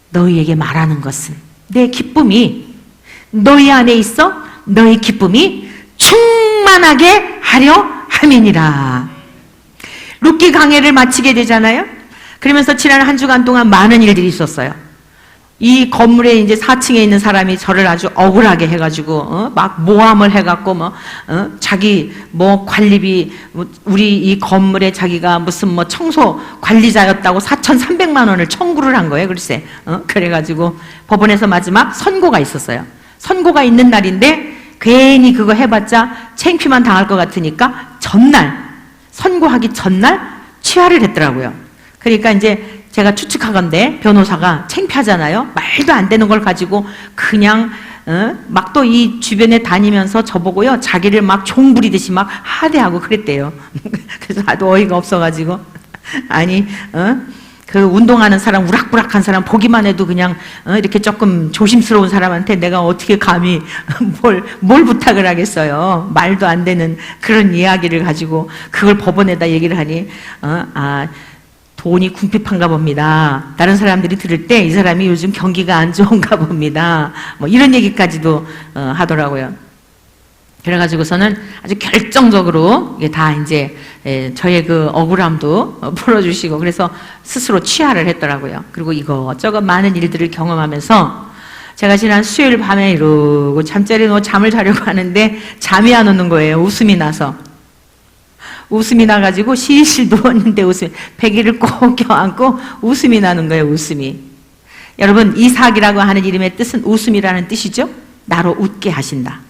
너희에게 말하는 것은 내 기쁨이 너희 안에 있어 너희 기쁨이 충만하게 하려 함이니라. 룻기 강해를 마치게 되잖아요. 그러면서 지난 한 주간 동안 많은 일들이 있었어요. 이 건물에 이제 4층에 있는 사람이 저를 아주 억울하게 해가지고 막 모함을 해갖고 자기 관리비, 우리 이 건물에 자기가 무슨 청소 관리자였다고 4,300만 원을 청구를 한 거예요. 글쎄 그래가지고 법원에서 마지막 선고가 있었어요. 선고가 있는 날인데 괜히 그거 해봤자 창피만 당할 것 같으니까 선고하기 전날 취하를 했더라고요. 그러니까 이제 제가 추측하건대 변호사가 창피하잖아요. 말도 안 되는 걸 가지고 그냥 막 또 이 주변에 다니면서 저보고요, 자기를 막 종부리듯이 막 하대하고 그랬대요. 그래서 나도 어이가 없어가지고 아니 그 운동하는 사람, 우락부락한 사람 보기만 해도 그냥 이렇게 조금 조심스러운 사람한테 내가 어떻게 감히 뭘 부탁을 하겠어요. 말도 안 되는 그런 이야기를 가지고 그걸 법원에다 얘기를 하니 돈이 궁핍한가 봅니다. 다른 사람들이 들을 때 이 사람이 요즘 경기가 안 좋은가 봅니다. 이런 얘기까지도 하더라고요. 그래가지고서는 아주 결정적으로 다 이제 저의 그 억울함도 풀어주시고 그래서 스스로 취하를 했더라고요. 그리고 이것저것 많은 일들을 경험하면서 제가 지난 수요일 밤에 이러고 잠자리에 누워 잠을 자려고 하는데 잠이 안 오는 거예요. 웃음이 나서. 웃음이 나가지고 실실 누웠는데 베개를 꼭 껴안고 웃음이 나는 거예요. 웃음이. 여러분, 이삭이라고 하는 이름의 뜻은 웃음이라는 뜻이죠. 나로 웃게 하신다.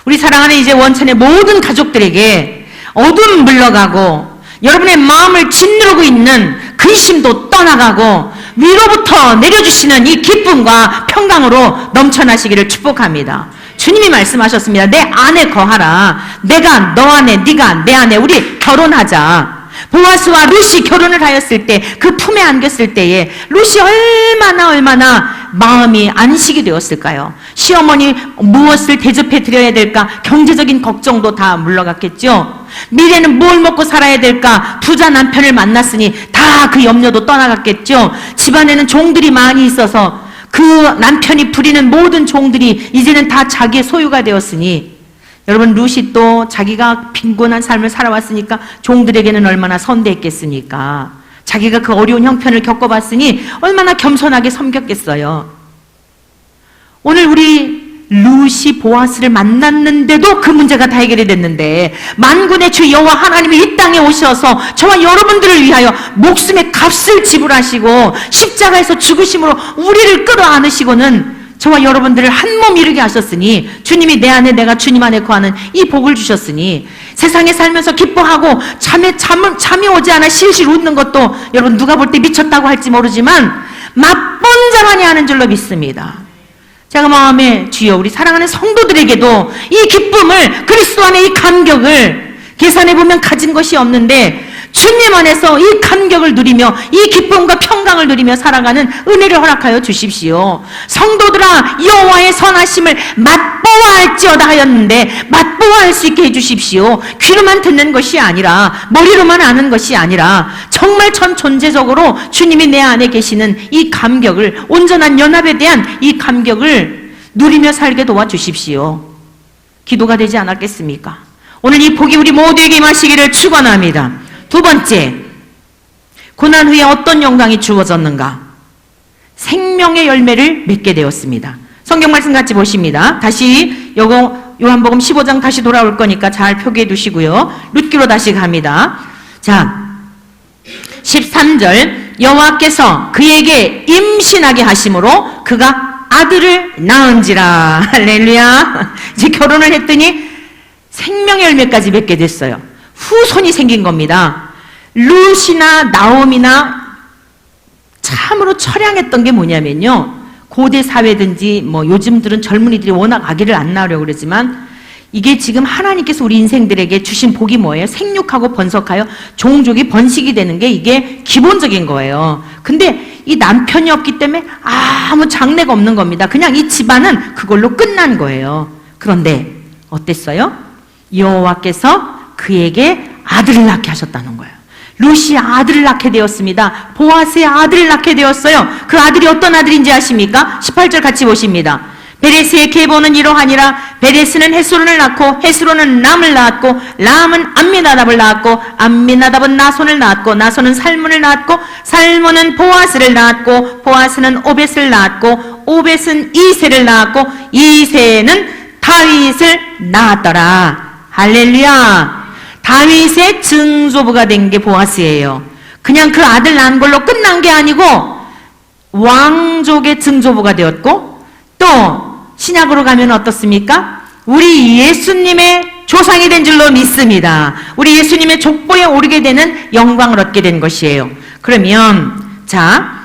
우리 사랑하는 이제 원천의 모든 가족들에게 어둠 물러가고 여러분의 마음을 짓누르고 있는 근심도 떠나가고 위로부터 내려주시는 이 기쁨과 평강으로 넘쳐나시기를 축복합니다. 주님이 말씀하셨습니다. 내 안에 거하라. 내가 너 안에, 네가 내 안에, 우리 결혼하자. 보아스와 룻이 결혼을 하였을 때, 그 품에 안겼을 때에 룻이 얼마나 마음이 안식이 되었을까요? 시어머니 무엇을 대접해 드려야 될까? 경제적인 걱정도 다 물러갔겠죠. 미래는 뭘 먹고 살아야 될까? 부자 남편을 만났으니 다 그 염려도 떠나갔겠죠. 집안에는 종들이 많이 있어서 그 남편이 부리는 모든 종들이 이제는 다 자기의 소유가 되었으니, 여러분, 룻이 또 자기가 빈곤한 삶을 살아왔으니까 종들에게는 얼마나 선대했겠습니까? 자기가 그 어려운 형편을 겪어봤으니 얼마나 겸손하게 섬겼겠어요. 오늘 우리 룻이 보아스를 만났는데도 그 문제가 다 해결이 됐는데, 만군의 주 여호와 하나님이 이 땅에 오셔서 저와 여러분들을 위하여 목숨의 값을 지불하시고 십자가에서 죽으심으로 우리를 끌어안으시고는 저와 여러분들을 한 몸 이루게 하셨으니, 주님이 내 안에 내가 주님 안에 거하는 이 복을 주셨으니, 세상에 살면서 기뻐하고 잠이 오지 않아 실실 웃는 것도 여러분 누가 볼 때 미쳤다고 할지 모르지만 맛본 자만이 아는 줄로 믿습니다. 제가 마음에 주여 우리 사랑하는 성도들에게도 이 기쁨을, 그리스도 안에 이 감격을 계산해보면 가진 것이 없는데 주님 안에서 이 감격을 누리며 이 기쁨과 평강을 누리며 살아가는 은혜를 허락하여 주십시오. 성도들아, 여호와의 선하심을 맛보아 할지어다 하였는데 맛보아 할 수 있게 해주십시오. 귀로만 듣는 것이 아니라, 머리로만 아는 것이 아니라 정말 전 존재적으로 주님이 내 안에 계시는 이 감격을, 온전한 연합에 대한 이 감격을 누리며 살게 도와주십시오. 기도가 되지 않았겠습니까? 오늘 이 복이 우리 모두에게 임하시기를 축원합니다. 두 번째, 고난 후에 어떤 영광이 주어졌는가? 생명의 열매를 맺게 되었습니다. 성경 말씀 같이 보십니다. 다시 요거 요한복음 15장 다시 돌아올 거니까 잘 표기해 두시고요. 룻기로 다시 갑니다. 자, 13절 여호와께서 그에게 임신하게 하심으로 그가 아들을 낳은지라. 할렐루야. 이제 결혼을 했더니 생명의 열매까지 맺게 됐어요. 후손이 생긴 겁니다. 룻이나 나옴이나 참으로 처량했던 게 뭐냐면요, 고대 사회든지 뭐 요즘들은 젊은이들이 워낙 아기를 안 낳으려고 그러지만 이게 지금 하나님께서 우리 인생들에게 주신 복이 뭐예요? 생육하고 번성하여 종족이 번식이 되는 게 이게 기본적인 거예요. 근데 이 남편이 없기 때문에 아무 장래가 없는 겁니다. 그냥 이 집안은 그걸로 끝난 거예요. 그런데 어땠어요? 여호와께서 그에게 아들을 낳게 하셨다는 거예요. 룻이 아들을 낳게 되었습니다. 보아스의 아들을 낳게 되었어요. 그 아들이 어떤 아들인지 아십니까? 18절 같이 보십니다. 베레스의 계보는 이러하니라. 베레스는 헤스론을 낳고 헤스론은 람을 낳았고 람은 암미나답을 낳았고 암미나답은 나손을 낳았고 나손은 살몬을 낳았고 살몬은 보아스를 낳았고 보아스는 오벳을 낳았고 오벳은 이세를 낳았고 이세는 다윗을 낳았더라. 할렐루야. 다윗의 증조부가 된 게 보아스예요. 그냥 그 아들 낳은 걸로 끝난 게 아니고 왕족의 증조부가 되었고, 또 신약으로 가면 어떻습니까? 우리 예수님의 조상이 된 줄로 믿습니다. 우리 예수님의 족보에 오르게 되는 영광을 얻게 된 것이에요. 그러면 자,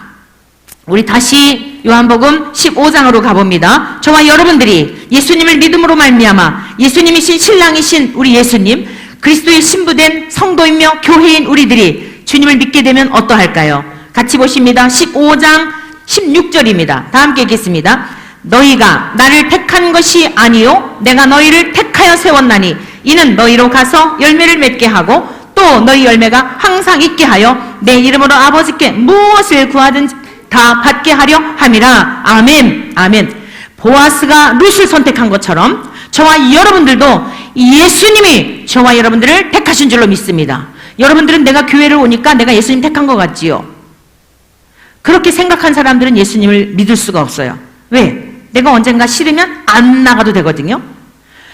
우리 다시 요한복음 15장으로 가봅니다. 저와 여러분들이 예수님을 믿음으로 말미암아 예수님이신 신랑이신 우리 예수님, 그리스도의 신부된 성도이며 교회인 우리들이 주님을 믿게 되면 어떠할까요? 같이 보십니다. 15장 16절입니다. 다 함께 읽겠습니다. 너희가 나를 택한 것이 아니요 내가 너희를 택하여 세웠나니 이는 너희로 가서 열매를 맺게 하고 또 너희 열매가 항상 있게 하여 내 이름으로 아버지께 무엇을 구하든지 다 받게 하려 함이라. 아멘. 아멘. 보아스가 룻을 선택한 것처럼 저와 여러분들도 예수님이 저와 여러분들을 택하신 줄로 믿습니다. 여러분들은 내가 교회를 오니까 내가 예수님 택한 것 같지요? 그렇게 생각한 사람들은 예수님을 믿을 수가 없어요. 왜? 내가 언젠가 싫으면 안 나가도 되거든요.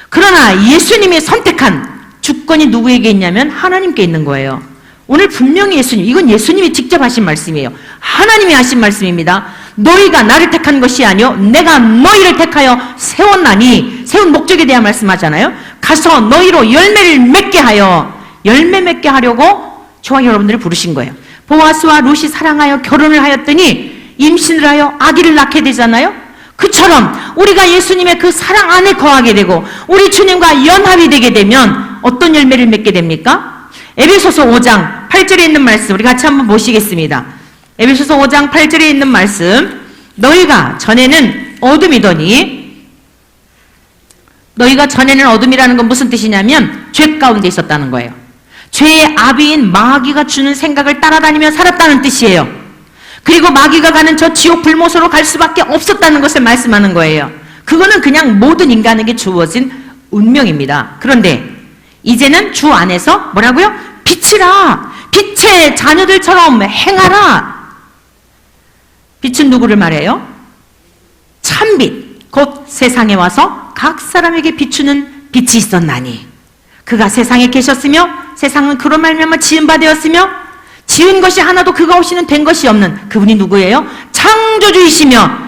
그러나 예수님이 선택한 주권이 누구에게 있냐면 하나님께 있는 거예요. 오늘 분명히 예수님, 이건 예수님이 직접 하신 말씀이에요. 하나님이 하신 말씀입니다. 너희가 나를 택한 것이 아니요 내가 너희를 택하여 세웠나니, 세운 목적에 대한 말씀하잖아요. 가서 너희로 열매를 맺게 하여, 열매 맺게 하려고 저와 여러분들을 부르신 거예요. 보아스와 룻이 사랑하여 결혼을 하였더니 임신을 하여 아기를 낳게 되잖아요. 그처럼 우리가 예수님의 그 사랑 안에 거하게 되고 우리 주님과 연합이 되게 되면 어떤 열매를 맺게 됩니까? 에베소서 5장 8절에 있는 말씀 우리 같이 한번 보시겠습니다. 에베소서 5장 8절에 있는 말씀, 너희가 전에는 어둠이더니, 너희가 전에는 어둠이라는 건 무슨 뜻이냐면 죄 가운데 있었다는 거예요. 죄의 아비인 마귀가 주는 생각을 따라다니며 살았다는 뜻이에요. 그리고 마귀가 가는 저 지옥 불못으로 갈 수밖에 없었다는 것을 말씀하는 거예요. 그거는 그냥 모든 인간에게 주어진 운명입니다. 그런데 이제는 주 안에서 뭐라고요? 빛이라, 빛의 자녀들처럼 행하라. 빛은 누구를 말해요? 참빛, 곧 세상에 와서 각 사람에게 비추는 빛이 있었나니 그가 세상에 계셨으며 세상은 그로 말미암아 지은 바 되었으며 지은 것이 하나도 그가 없이는 된 것이 없는 그분이 누구예요? 창조주이시며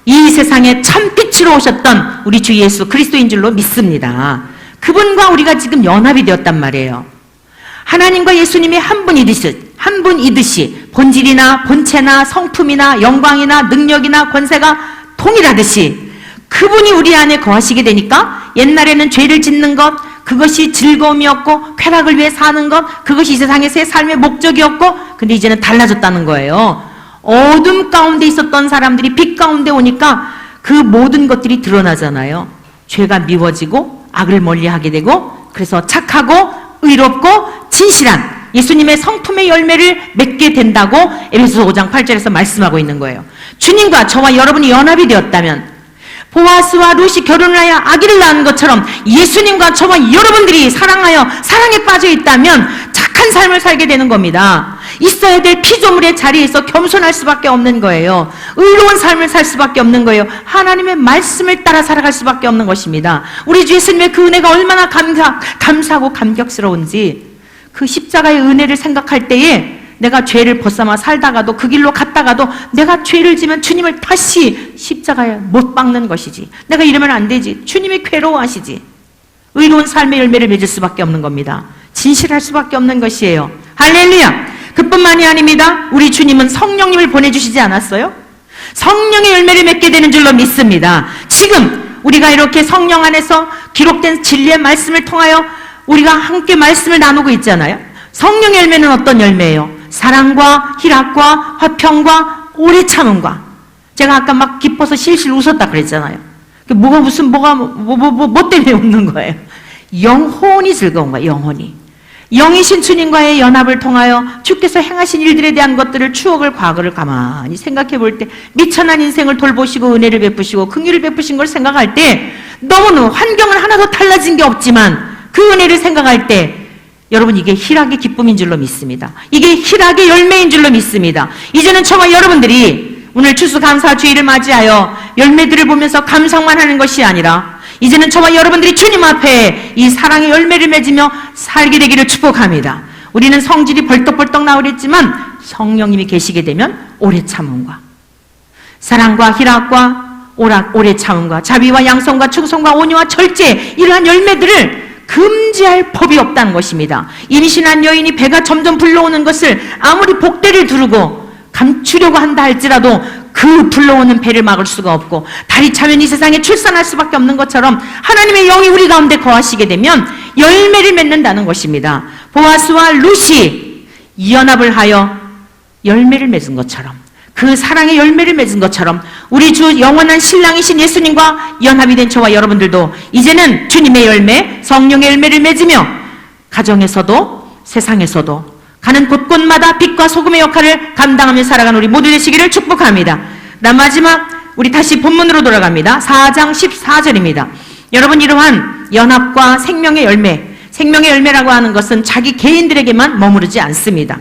이 세상에 참빛으로 오셨던 우리 주 예수 그리스도인 줄로 믿습니다. 그분과 우리가 지금 연합이 되었단 말이에요. 하나님과 예수님이 한 분이듯이 본질이나 본체나 성품이나 영광이나 능력이나 권세가 동일하듯이 그분이 우리 안에 거하시게 되니까 옛날에는 죄를 짓는 것, 그것이 즐거움이었고 쾌락을 위해 사는 것, 그것이 이 세상에서의 삶의 목적이었고, 근데 이제는 달라졌다는 거예요. 어둠 가운데 있었던 사람들이 빛 가운데 오니까 그 모든 것들이 드러나잖아요. 죄가 미워지고 악을 멀리하게 되고, 그래서 착하고 의롭고 진실한 예수님의 성품의 열매를 맺게 된다고 에베소서 5장 8절에서 말씀하고 있는 거예요. 주님과 저와 여러분이 연합이 되었다면, 보아스와 룻이 결혼을 하여 아기를 낳은 것처럼 예수님과 저와 여러분들이 사랑하여 사랑에 빠져 있다면 착한 삶을 살게 되는 겁니다. 있어야 될 피조물의 자리에서 겸손할 수밖에 없는 거예요. 의로운 삶을 살 수밖에 없는 거예요. 하나님의 말씀을 따라 살아갈 수밖에 없는 것입니다. 우리 주 예수님의 그 은혜가 얼마나 감사하고 감격스러운지, 그 십자가의 은혜를 생각할 때에 내가 죄를 벗삼아 살다가도, 그 길로 갔다가도 내가 죄를 지면 주님을 다시 십자가에 못 박는 것이지, 내가 이러면 안 되지, 주님이 괴로워하시지. 의로운 삶의 열매를 맺을 수밖에 없는 겁니다. 진실할 수밖에 없는 것이에요. 할렐루야. 그뿐만이 아닙니다. 우리 주님은 성령님을 보내주시지 않았어요? 성령의 열매를 맺게 되는 줄로 믿습니다. 지금 우리가 이렇게 성령 안에서 기록된 진리의 말씀을 통하여 우리가 함께 말씀을 나누고 있잖아요. 성령의 열매는 어떤 열매예요? 사랑과 희락과 화평과 오래 참음과. 제가 아까 막 기뻐서 실실 웃었다 그랬잖아요. 뭐 때문에 웃는 거예요? 영혼이 즐거운 거예요. 영혼이. 영이신 주님과의 연합을 통하여 주께서 행하신 일들에 대한 것들을, 추억을, 과거를 가만히 생각해 볼 때, 미천한 인생을 돌보시고 은혜를 베푸시고 긍휼을 베푸신 걸 생각할 때, 너무너무 환경은 하나도 달라진 게 없지만 그 은혜를 생각할 때 여러분, 이게 희락의 기쁨인 줄로 믿습니다. 이게 희락의 열매인 줄로 믿습니다. 이제는 저와 여러분들이 오늘 추수감사주의를 맞이하여 열매들을 보면서 감상만 하는 것이 아니라, 이제는 저와 여러분들이 주님 앞에 이 사랑의 열매를 맺으며 살게 되기를 축복합니다. 우리는 성질이 벌떡벌떡 나오랬지만 성령님이 계시게 되면 오래 참음과 사랑과 희락과 오래 참음과 자비와 양성과 충성과 온유와 절제, 이러한 열매들을 금지할 법이 없다는 것입니다. 임신한 여인이 배가 점점 불러오는 것을 아무리 복대를 두르고 감추려고 한다 할지라도 그 불러오는 배를 막을 수가 없고, 달이 차면 이 세상에 출산할 수밖에 없는 것처럼 하나님의 영이 우리 가운데 거하시게 되면 열매를 맺는다는 것입니다. 보아스와 룻이 연합을 하여 열매를 맺은 것처럼, 그 사랑의 열매를 맺은 것처럼 우리 주 영원한 신랑이신 예수님과 연합이 된 저와 여러분들도 이제는 주님의 열매, 성령의 열매를 맺으며 가정에서도 세상에서도 가는 곳곳마다 빛과 소금의 역할을 감당하며 살아가는 우리 모두 되시기를 축복합니다. 나 마지막 우리 다시 본문으로 돌아갑니다. 4장 14절입니다. 여러분, 이러한 연합과 생명의 열매, 생명의 열매라고 하는 것은 자기 개인들에게만 머무르지 않습니다.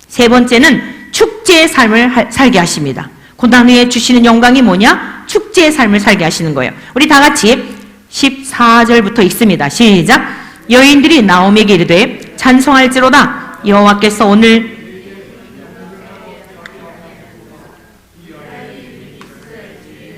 세 번째는 축제의 삶을 살게 하십니다. 고난 후에 주시는 영광이 뭐냐? 축제의 삶을 살게 하시는 거예요. 우리 다 같이 14절부터 읽습니다. 시작. 여인들이 나오미에게 이르되 찬송할지로다. 여호와께서 오늘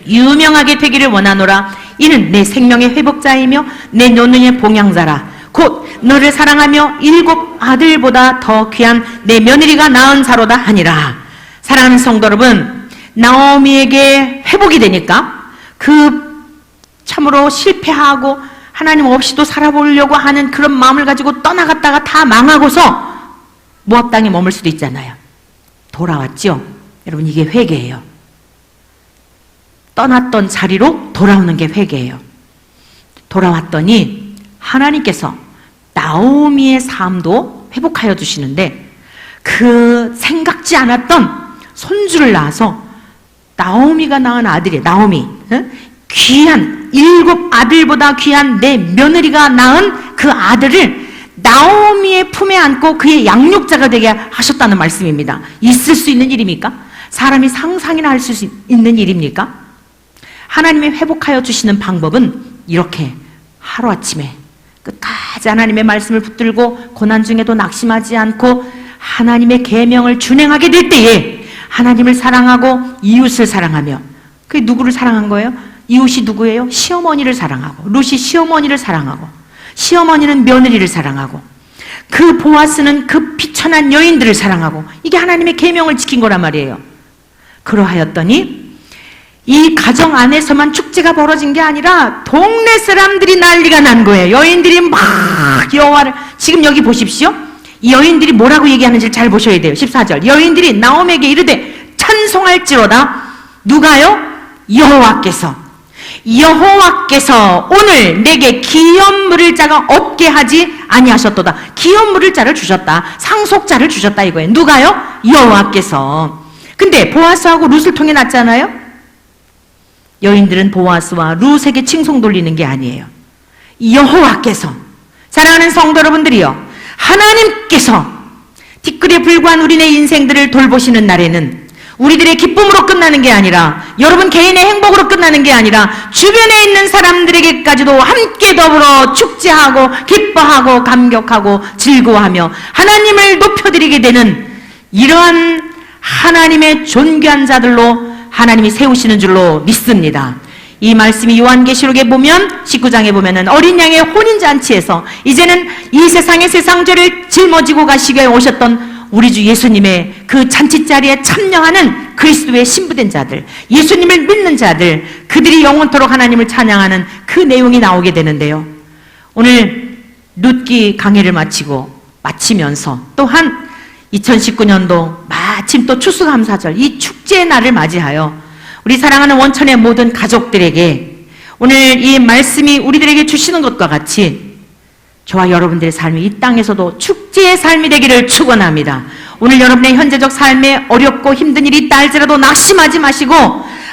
유명하게 되기를 원하노라. 이는 내 생명의 회복자이며 내 노년의 봉양자라. 곧 너를 사랑하며 7 아들보다 더 귀한 내 며느리가 낳은 자로다 하니라. 사랑하는 성도 여러분, 나오미에게 회복이 되니까 그 참으로 실패하고 하나님 없이도 살아보려고 하는 그런 마음을 가지고 떠나갔다가 다 망하고서 모압 땅에 머물 수도 있잖아요. 돌아왔죠? 여러분, 이게 회개예요. 떠났던 자리로 돌아오는 게 회개예요. 돌아왔더니 하나님께서 나오미의 삶도 회복하여 주시는데, 그 생각지 않았던 손주를 낳아서 나오미가 낳은 아들이, 나오미, 귀한 7 아들보다 귀한 내 며느리가 낳은 그 아들을 나오미의 품에 안고 그의 양육자가 되게 하셨다는 말씀입니다. 있을 수 있는 일입니까? 사람이 상상이나 할 수 있는 일입니까? 하나님이 회복하여 주시는 방법은 이렇게 하루아침에 끝까지 하나님의 말씀을 붙들고 고난 중에도 낙심하지 않고 하나님의 계명을 준행하게 될 때에 하나님을 사랑하고 이웃을 사랑하며, 그게 누구를 사랑한 거예요? 이웃이 누구예요? 시어머니를 사랑하고, 룻이 시어머니를 사랑하고, 시어머니는 며느리를 사랑하고, 그 보아스는 그 비천한 여인들을 사랑하고, 이게 하나님의 계명을 지킨 거란 말이에요. 그러하였더니 이 가정 안에서만 축제가 벌어진 게 아니라 동네 사람들이 난리가 난 거예요. 여인들이 막 여호와를, 지금 여기 보십시오. 이 여인들이 뭐라고 얘기하는지를 잘 보셔야 돼요. 14절. 여인들이 나오미에게 이르되 찬송할지로다. 누가요? 여호와께서 오늘 내게 기업 물을 자가 없게 하지 아니하셨도다. 기업 물을 자를 주셨다. 상속자를 주셨다 이거예요. 누가요? 여호와께서. 근데 보아스하고 룻을 통해 났잖아요. 여인들은 보아스와 룻에게 칭송 돌리는 게 아니에요. 여호와께서. 사랑하는 성도 여러분들이요, 하나님께서 티끌에 불과한 우리네 인생들을 돌보시는 날에는 우리들의 기쁨으로 끝나는 게 아니라, 여러분 개인의 행복으로 끝나는 게 아니라 주변에 있는 사람들에게까지도 함께 더불어 축제하고 기뻐하고 감격하고 즐거워하며 하나님을 높여드리게 되는 이러한 하나님의 존귀한 자들로 하나님이 세우시는 줄로 믿습니다. 이 말씀이 요한계시록에 보면 19장에 보면은 어린 양의 혼인잔치에서 이제는 이 세상의 세상죄를 짊어지고 가시게 오셨던 우리 주 예수님의 그 잔치자리에 참여하는 그리스도의 신부된 자들, 예수님을 믿는 자들, 그들이 영원토록 하나님을 찬양하는 그 내용이 나오게 되는데요. 오늘 룻기 강해를 마치면서 또한 2019년도 마침 또 추수감사절, 이 축제의 날을 맞이하여 우리 사랑하는 원천의 모든 가족들에게 오늘 이 말씀이 우리들에게 주시는 것과 같이 저와 여러분들의 삶이 이 땅에서도 축제의 삶이 되기를 축원합니다. 오늘 여러분의 현재적 삶에 어렵고 힘든 일이 있다 할지라도 낙심하지 마시고,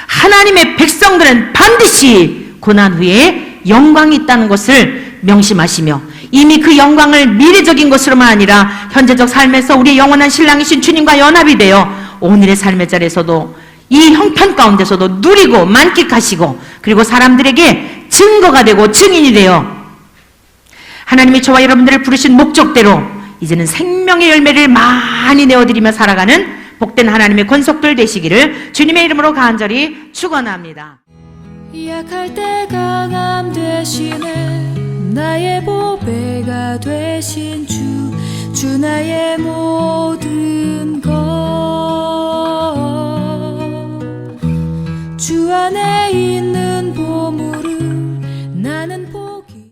하나님의 백성들은 반드시 고난 후에 영광이 있다는 것을 명심하시며, 이미 그 영광을 미래적인 것으로만 아니라 현재적 삶에서 우리의 영원한 신랑이신 주님과 연합이 되어 오늘의 삶의 자리에서도 이 형편 가운데서도 누리고 만끽하시고, 그리고 사람들에게 증거가 되고 증인이 되어 하나님이 저와 여러분들을 부르신 목적대로 이제는 생명의 열매를 많이 내어드리며 살아가는 복된 하나님의 권속들 되시기를 주님의 이름으로 간절히 축원합니다. 약할 때 강함 되시네 나의 보배가 되신 주 나의